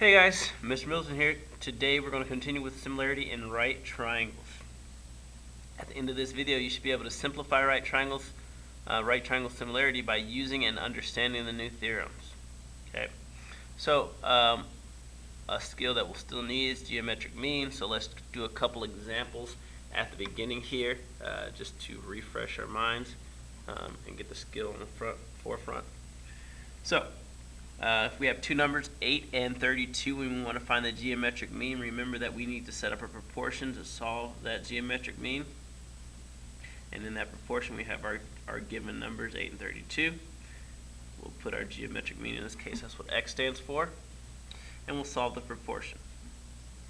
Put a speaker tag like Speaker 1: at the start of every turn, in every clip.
Speaker 1: Hey guys, Mr. Middleton here. Today we're going to continue with similarity in right triangles. At the end of this video, you should be able to simplify right triangle similarity by using and understanding the new theorems. Okay, so a skill that we'll still need is geometric mean. So let's do a couple examples at the beginning here, just to refresh our minds and get the skill in the forefront. So if we have two numbers, 8 and 32, and we want to find the geometric mean, remember that we need to set up a proportion to solve that geometric mean. And in that proportion, we have our given numbers, 8 and 32. We'll put our geometric mean, in this case, that's what x stands for. And we'll solve the proportion.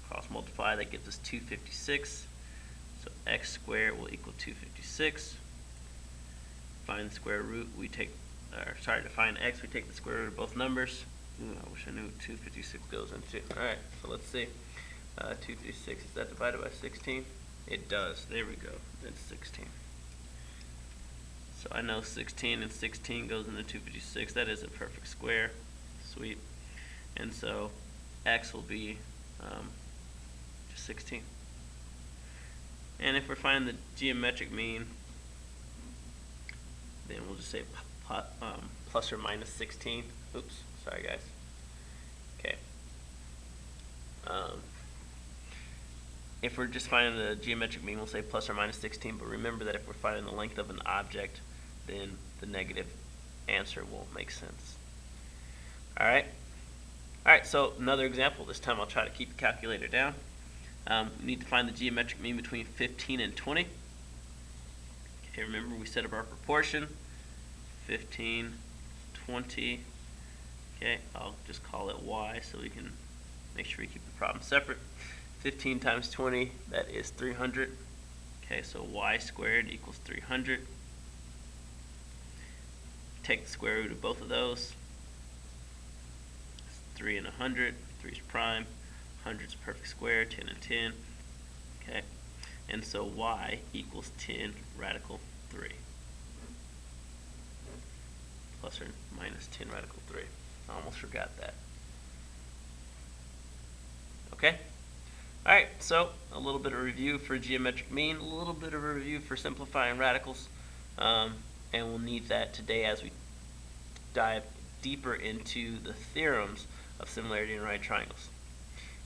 Speaker 1: Cross multiply, that gives us 256. So x squared will equal 256. Find the square root, to find x, we take the square root of both numbers. I wish I knew what 256 goes into. Alright, so let's see. 256, is that divided by 16? It does. There we go. That's 16. So I know 16 and 16 goes into 256. That is a perfect square. Sweet. And so x will be just 16. And if we're finding the geometric mean, then we'll just say plus or minus 16. Oops, sorry guys. Okay. If we're just finding the geometric mean, we'll say plus or minus 16, but remember that if we're finding the length of an object, then the negative answer won't make sense. Alright? Alright, so another example. This time I'll try to keep the calculator down. We need to find the geometric mean between 15 and 20. Okay, remember we set up our proportion. 15, 20. Okay, I'll just call it y so we can make sure we keep the problem separate. 15 times 20, that is 300. Okay, so y squared equals 300. Take the square root of both of those. 3 and 100. 3 is prime. 100 is perfect square. 10 and 10. Okay, and so y equals 10 radical 3. Plus or minus 10 radical 3. I almost forgot that. Okay? Alright, so a little bit of review for geometric mean, a little bit of a review for simplifying radicals, and we'll need that today as we dive deeper into the theorems of similarity in right triangles.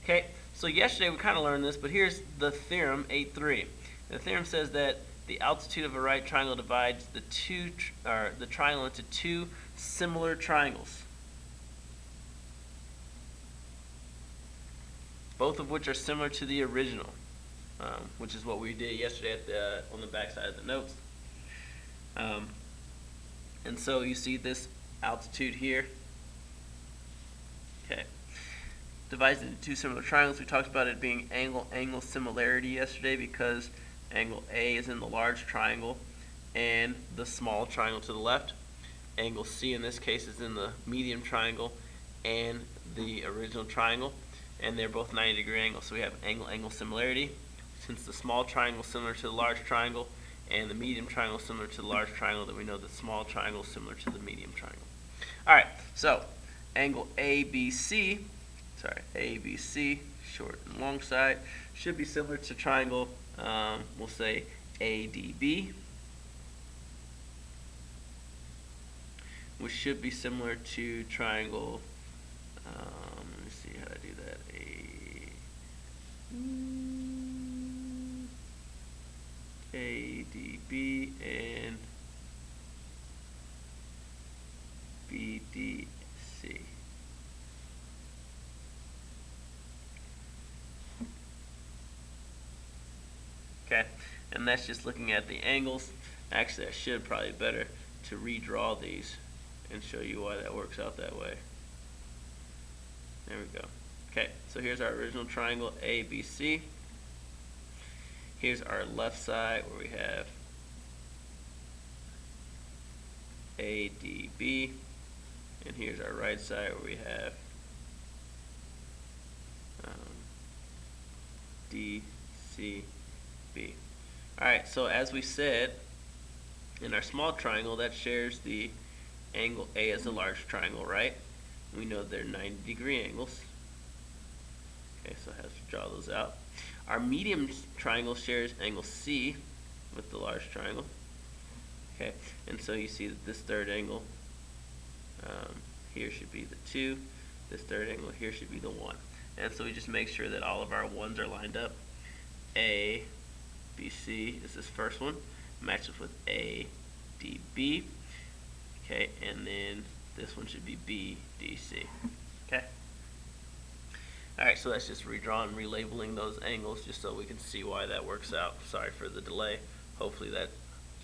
Speaker 1: Okay, so yesterday we kind of learned this, but here's the theorem 8.3. The theorem says that the altitude of a right triangle divides the triangle into two similar triangles, both of which are similar to the original, which is what we did yesterday on the back side of the notes. And so you see this altitude here. Okay, divides into two similar triangles. We talked about it being angle similarity yesterday because angle A is in the large triangle and the small triangle to the left. Angle C in this case is in the medium triangle and the original triangle, and they're both 90-degree angles. So we have angle similarity. Since the small triangle is similar to the large triangle and the medium triangle is similar to the large triangle, then we know the small triangle is similar to the medium triangle. Alright, so angle ABC, short and long side, should be similar to triangle, we'll say ADB, which should be similar to triangle, let me see how to do that, ADB and BDC. Okay, and that's just looking at the angles. Actually, I should probably better to redraw these and show you why that works out that way. There we go. Okay, so here's our original triangle ABC. Here's our left side where we have ADB, and here's our right side where we have DCB. Alright, so as we said, in our small triangle, that shares the angle A as a large triangle, right? We know they're 90-degree angles. Okay, so I have to draw those out. Our medium triangle shares angle C with the large triangle. Okay, and so you see that this third angle here should be the 2. This third angle here should be the 1. And so we just make sure that all of our 1s are lined up. A, B, C is this first one. Matches with A, D, B. Okay, and then this one should be B, D, C. Okay. Alright, so that's just redrawing, relabeling those angles just so we can see why that works out. Sorry for the delay. Hopefully that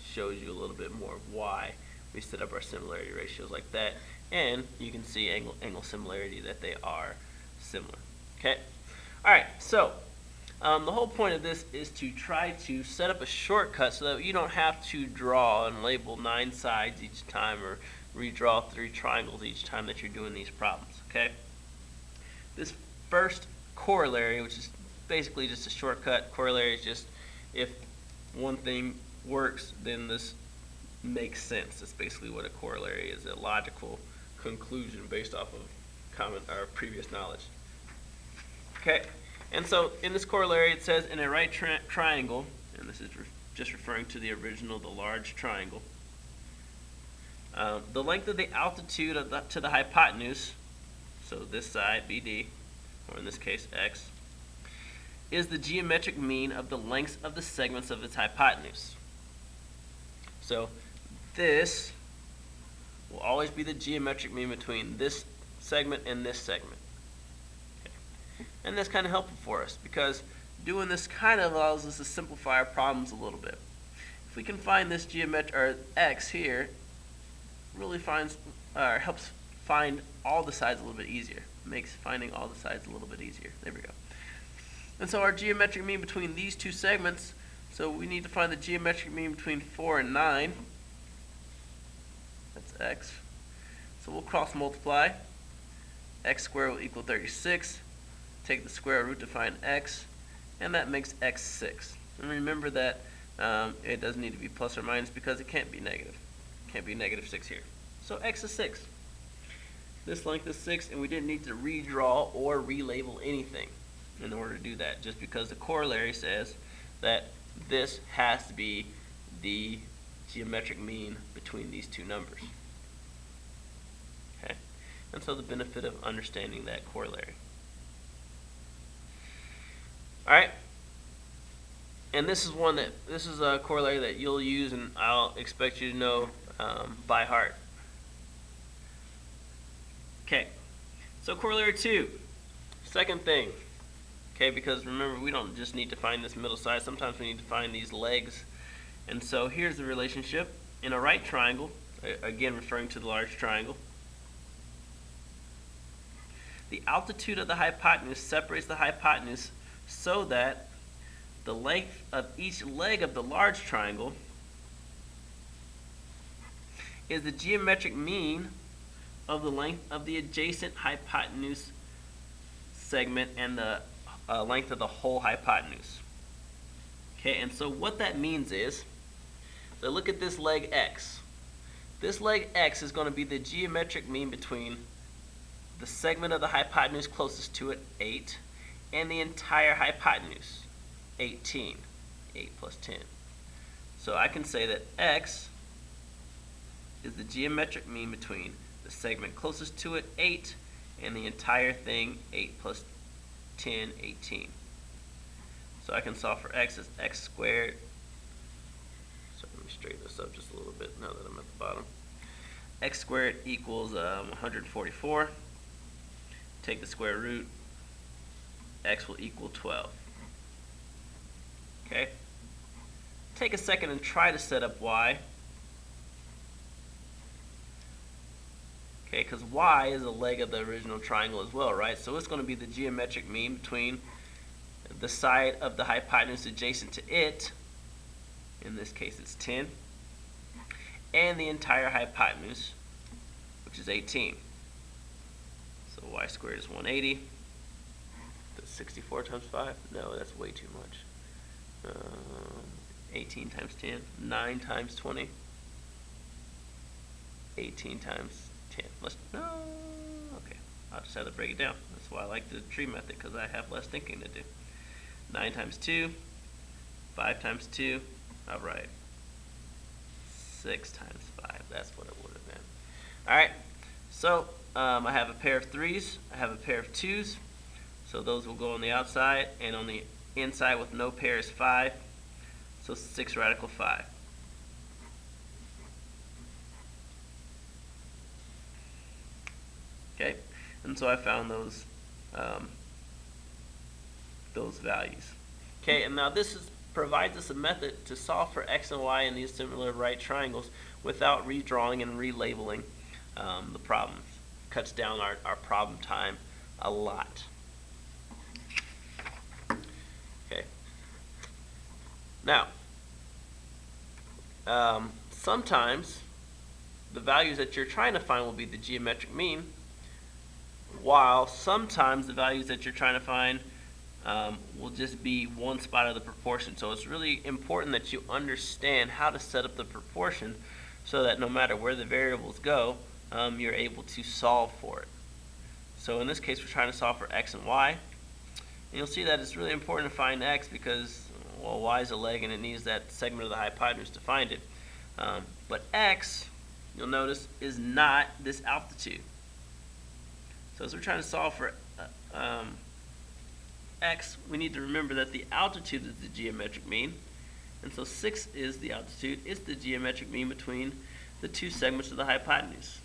Speaker 1: shows you a little bit more of why we set up our similarity ratios like that. And you can see angle similarity that they are similar. Okay? Alright, so the whole point of this is to try to set up a shortcut so that you don't have to draw and label 9 sides each time or redraw 3 triangles each time that you're doing these problems. Okay? This first corollary, which is basically just a shortcut, corollary is just if one thing works, then this makes sense. That's basically what a corollary is, a logical conclusion based off of common or previous knowledge. Okay, and so in this corollary it says in a right triangle, and this is just referring to the original, the large triangle, the length of the altitude of to the hypotenuse, so this side, BD, or in this case x, is the geometric mean of the lengths of the segments of its hypotenuse. So this will always be the geometric mean between this segment and this segment. Okay. And that's kind of helpful for us because doing this kind of allows us to simplify our problems a little bit. If we can find this geometric, or x here, really helps find all the sides a little bit easier. Makes finding all the sides a little bit easier. There we go. And so our geometric mean between these two segments, so we need to find the geometric mean between 4 and 9. That's x. So we'll cross multiply. X squared will equal 36. Take the square root to find x, and that makes x 6. And remember that it doesn't need to be plus or minus because it can't be negative. It can't be negative 6 here. So x is 6. This length is 6, and we didn't need to redraw or relabel anything in order to do that, just because the corollary says that this has to be the geometric mean between these two numbers. Okay, and so the benefit of understanding that corollary. All right, and this is a corollary that you'll use, and I'll expect you to know by heart. Okay, so corollary 2, second thing. Okay, because remember, we don't just need to find this middle side. Sometimes we need to find these legs. And so here's the relationship. In a right triangle, again referring to the large triangle, the altitude of the hypotenuse separates the hypotenuse so that the length of each leg of the large triangle is the geometric mean of the length of the adjacent hypotenuse segment and the length of the whole hypotenuse. Okay, and so what that means is, so look at this leg x. This leg x is going to be the geometric mean between the segment of the hypotenuse closest to it, 8, and the entire hypotenuse, 18. 8 plus 10. So I can say that x is the geometric mean between the segment closest to it, 8, and the entire thing, 8 plus 10, 18. So I can solve for x as x squared. So let me straighten this up just a little bit now that I'm at the bottom. X squared equals 144. Take the square root. X will equal 12. Okay? Take a second and try to set up y. Okay, because y is a leg of the original triangle as well, right? So it's going to be the geometric mean between the side of the hypotenuse adjacent to it, in this case it's 10, and the entire hypotenuse, which is 18. So y squared is 180. That's 64 times 5? No, that's way too much. 18 times 10, 9 times 20, 18 times 10. No, okay. I'll just have to break it down. That's why I like the tree method, because I have less thinking to do. 9 times 2, 5 times 2, all right. 6 times 5, that's what it would have been. All right, so I have a pair of 3's, I have a pair of 2's, so those will go on the outside, and on the inside with no pair is 5, so 6 radical 5. Okay, and so I found those values. Okay, and now this provides us a method to solve for x and y in these similar right triangles without redrawing and relabeling the problems. Cuts down our problem time a lot. Okay. Now, sometimes the values that you're trying to find will be the geometric mean, while sometimes the values that you're trying to find will just be one spot of the proportion. So it's really important that you understand how to set up the proportion so that no matter where the variables go, you're able to solve for it. So in this case, we're trying to solve for x and y. And you'll see that it's really important to find x because, well, y is a leg and it needs that segment of the hypotenuse to find it. But x, you'll notice, is not this altitude. So as we're trying to solve for x, we need to remember that the altitude is the geometric mean. And so 6 is the altitude. It's the geometric mean between the two segments of the hypotenuse.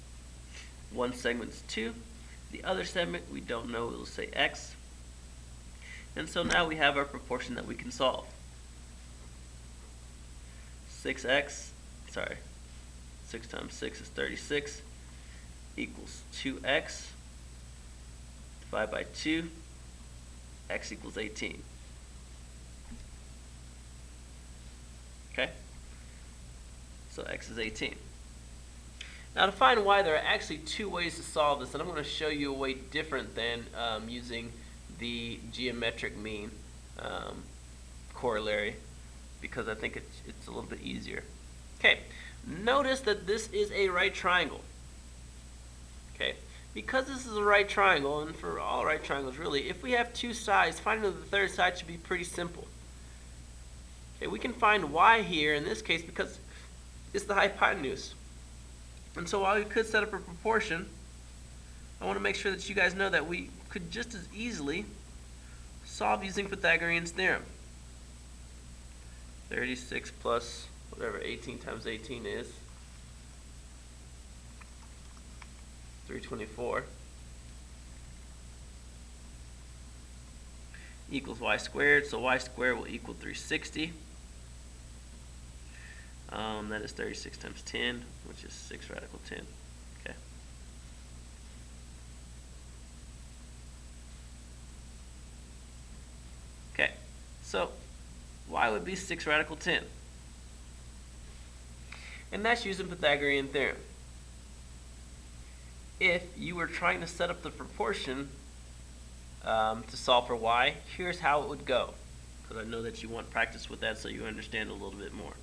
Speaker 1: One segment is 2. The other segment, we don't know. We'll say x. And so now we have our proportion that we can solve. 6 times 6 is 36 equals 2x. Divide by 2, x equals 18. Okay? So x is 18. Now to find y, there are actually two ways to solve this, and I'm going to show you a way different than using the geometric mean corollary, because I think it's a little bit easier. Okay, notice that this is a right triangle. Okay, because this is a right triangle, and for all right triangles really, if we have two sides, finding the third side should be pretty simple. Okay, we can find y here in this case because it's the hypotenuse. And so while we could set up a proportion, I want to make sure that you guys know that we could just as easily solve using Pythagorean's theorem. 36 plus whatever 18 times 18 is, 324, equals y squared, so y squared will equal 360. That is 36 times 10, which is 6 radical 10. Okay. Okay, so y would be 6 radical 10. And that's using Pythagorean theorem. If you were trying to set up the proportion to solve for y, here's how it would go. Because I know that you want practice with that so you understand a little bit more.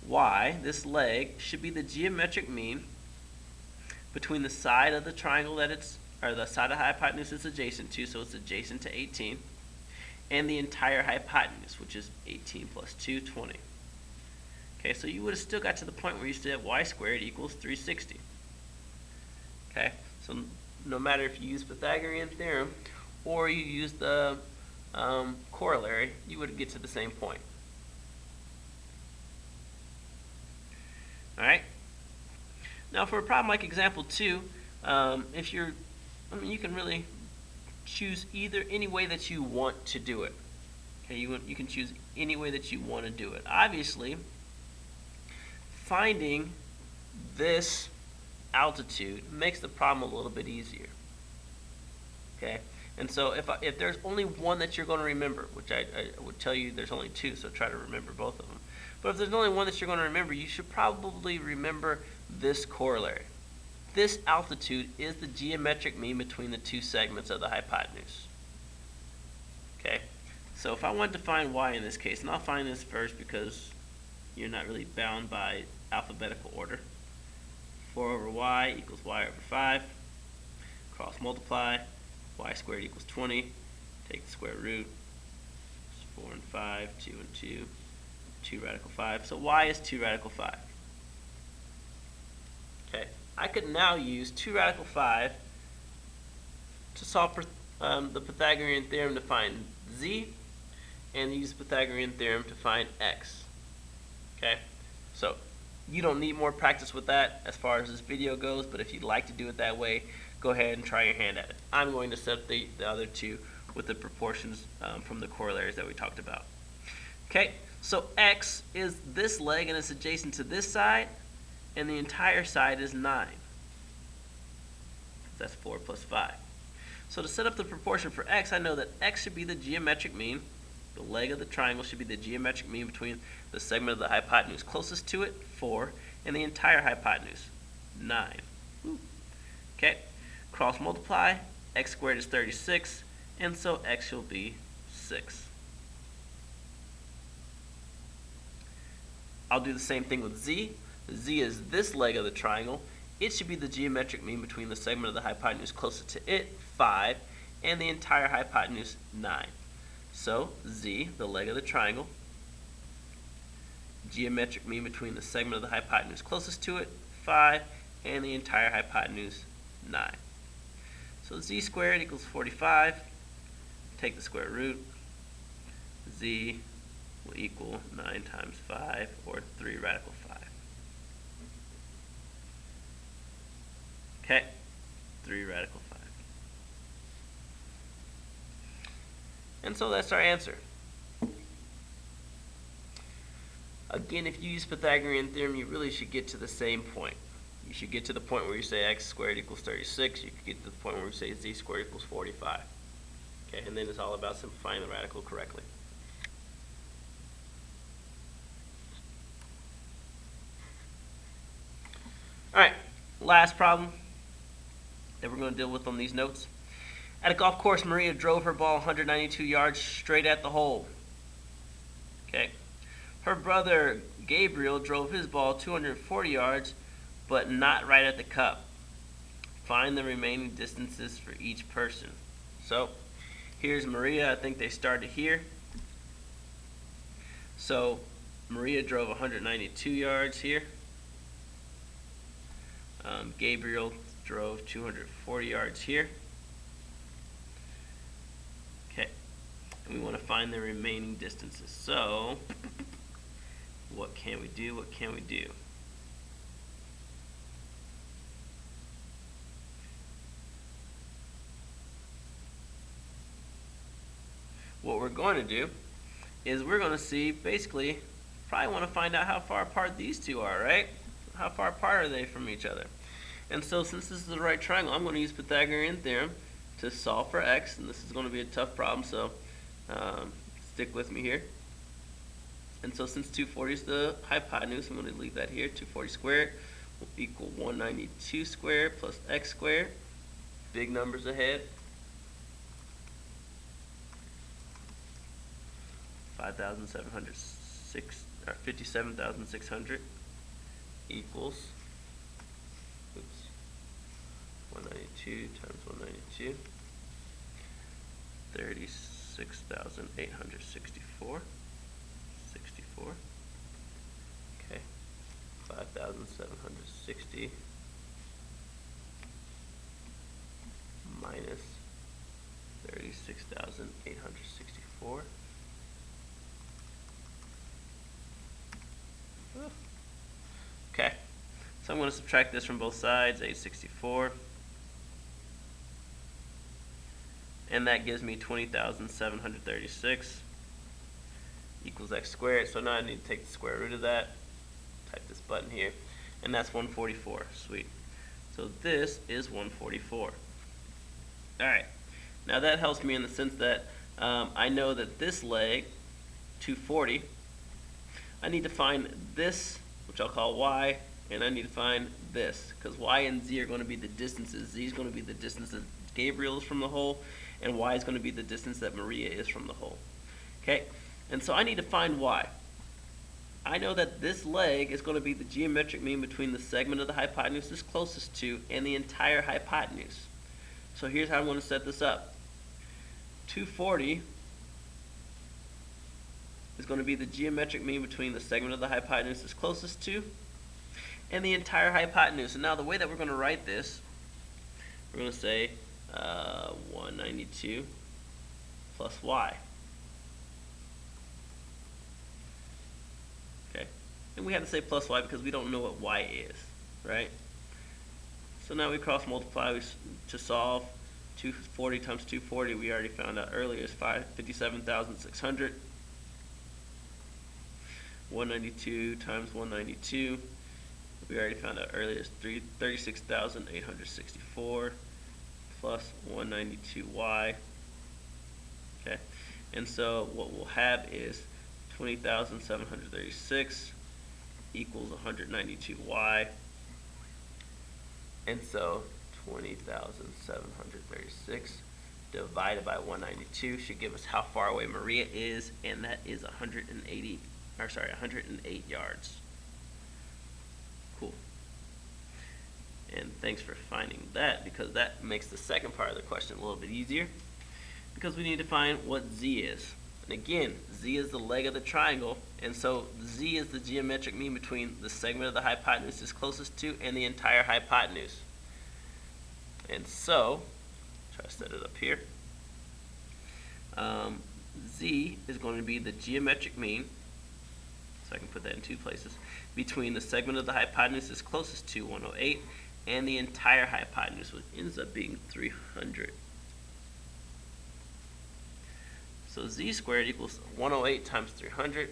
Speaker 1: Y, this leg, should be the geometric mean between the side of the triangle that it's, or the side of the hypotenuse it's adjacent to, so it's adjacent to 18, and the entire hypotenuse, which is 18 plus 2, 20. Okay, so you would have still got to the point where you still have y squared equals 360. Okay, so no matter if you use Pythagorean theorem or you use the corollary, you would get to the same point. All right. Now for a problem like example 2, if you're, you can really choose any way that you want to do it. Okay, you can choose any way that you want to do it. Obviously, finding this altitude makes the problem a little bit easier. Okay, and so if there's only one that you're going to remember, which I would tell you there's only two, so try to remember both of them. But if there's only one that you're going to remember, you should probably remember this corollary. This altitude is the geometric mean between the two segments of the hypotenuse. Okay, so if I wanted to find y in this case, and I'll find this first because you're not really bound by alphabetical order. 4 over y equals y over 5. multiply, y squared equals 20, take the square root, it's 4 and 5, 2 and 2, 2 radical 5, so y is 2 radical 5. Okay, I could now use 2 radical 5 to solve for the Pythagorean theorem to find z, and use the Pythagorean theorem to find x. Okay, so you don't need more practice with that as far as this video goes, but if you'd like to do it that way, go ahead and try your hand at it. I'm going to set the other two with the proportions from the corollaries that we talked about. Okay, so x is this leg and it's adjacent to this side, and the entire side is 9. That's 4 plus 5. So to set up the proportion for x, I know that x should be the geometric mean. The leg of the triangle should be the geometric mean between the segment of the hypotenuse closest to it, 4, and the entire hypotenuse, 9. Woo. Okay, cross multiply, x squared is 36, and so x will be 6. I'll do the same thing with z. Z is this leg of the triangle. It should be the geometric mean between the segment of the hypotenuse closest to it, 5, and the entire hypotenuse, 9. So z, the leg of the triangle, geometric mean between the segment of the hypotenuse closest to it, 5, and the entire hypotenuse, 9. So z squared equals 45. Take the square root. Z will equal 9 times 5, or 3 radical 5. Okay, 3 radical 5. And so that's our answer. Again, if you use Pythagorean theorem, you really should get to the same point. You should get to the point where you say x squared equals 36. You could get to the point where you say z squared equals 45. Okay, and then it's all about simplifying the radical correctly. All right, last problem that we're going to deal with on these notes. At a golf course, Maria drove her ball 192 yards straight at the hole. Okay. Her brother Gabriel drove his ball 240 yards, but not right at the cup. Find the remaining distances for each person. So here's Maria. I think they started here. So Maria drove 192 yards here. Gabriel drove 240 yards here. Okay, and we want to find the remaining distances. So what can we do? What can we do? What we're going to do is we're going to see, basically, probably want to find out how far apart these two are, right? How far apart are they from each other? And so since this is the right triangle, I'm going to use Pythagorean theorem to solve for x, and this is going to be a tough problem, so stick with me here. And so since 240 is the hypotenuse, I'm going to leave that here. 240 squared will equal 192 squared plus x squared. Big numbers ahead. 57,600 equals 192 times 192, 36,864. 64. Okay, 5,760 minus 36,864. Okay, so I'm going to subtract this from both sides, 864. And that gives me 20,736 equals x squared. So now I need to take the square root of that, type this button here, and that's 144. Sweet. So this is 144. Alright, now that helps me in the sense that I know that this leg, 240, I need to find this, which I'll call y, and I need to find this, because y and z are going to be the distances. Z is going to be the distance that Gabriel is from the hole, and y is going to be the distance that Maria is from the hole. Okay, and so I need to find y. I know that this leg is going to be the geometric mean between the segment of the hypotenuse it's closest to and the entire hypotenuse. So here's how I'm going to set this up. 240 is going to be the geometric mean between the segment of the hypotenuse it's closest to and the entire hypotenuse. And now the way that we're going to write this, we're going to say 192 plus y. Okay, and we have to say plus y because we don't know what y is, right? So now we cross multiply to solve. 240 times 240 we already found out earlier is 57,600. 192 times 192 we already found out earlier is 36,864 plus 192y. Okay, and so what we'll have is 20,736 equals 192y. And so 20,736 divided by 192 should give us how far away Maria is, and that is 108 yards. Cool. And thanks for finding that, because that makes the second part of the question a little bit easier, because we need to find what z is. And again, z is the leg of the triangle, and so z is the geometric mean between the segment of the hypotenuse it's closest to and the entire hypotenuse. And so, try to set it up here. Z is going to be the geometric mean, so I can put that in two places, between the segment of the hypotenuse it's closest to, 108, and the entire hypotenuse, which ends up being 300. So z squared equals 108 times 300.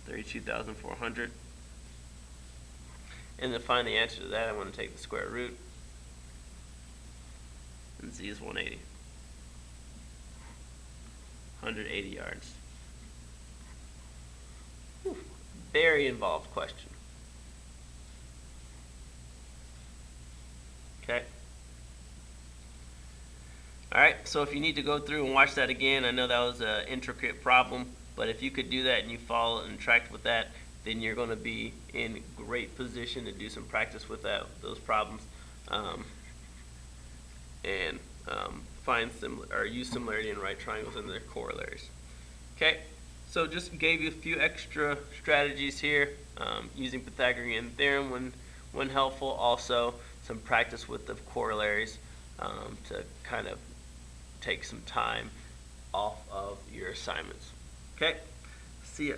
Speaker 1: 32,400. And to find the answer to that, I'm going to take the square root. And z is 180. 180 yards. Whew. Very involved question. Okay. Alright, so if you need to go through and watch that again, I know that was an intricate problem, but if you could do that and you follow and track with that, then you're going to be in great position to do some practice with those problems, and find use similarity in right triangles and their corollaries. Okay, so just gave you a few extra strategies here, using Pythagorean theorem when helpful. Also, some practice with the corollaries to kind of take some time off of your assignments. Okay, see ya.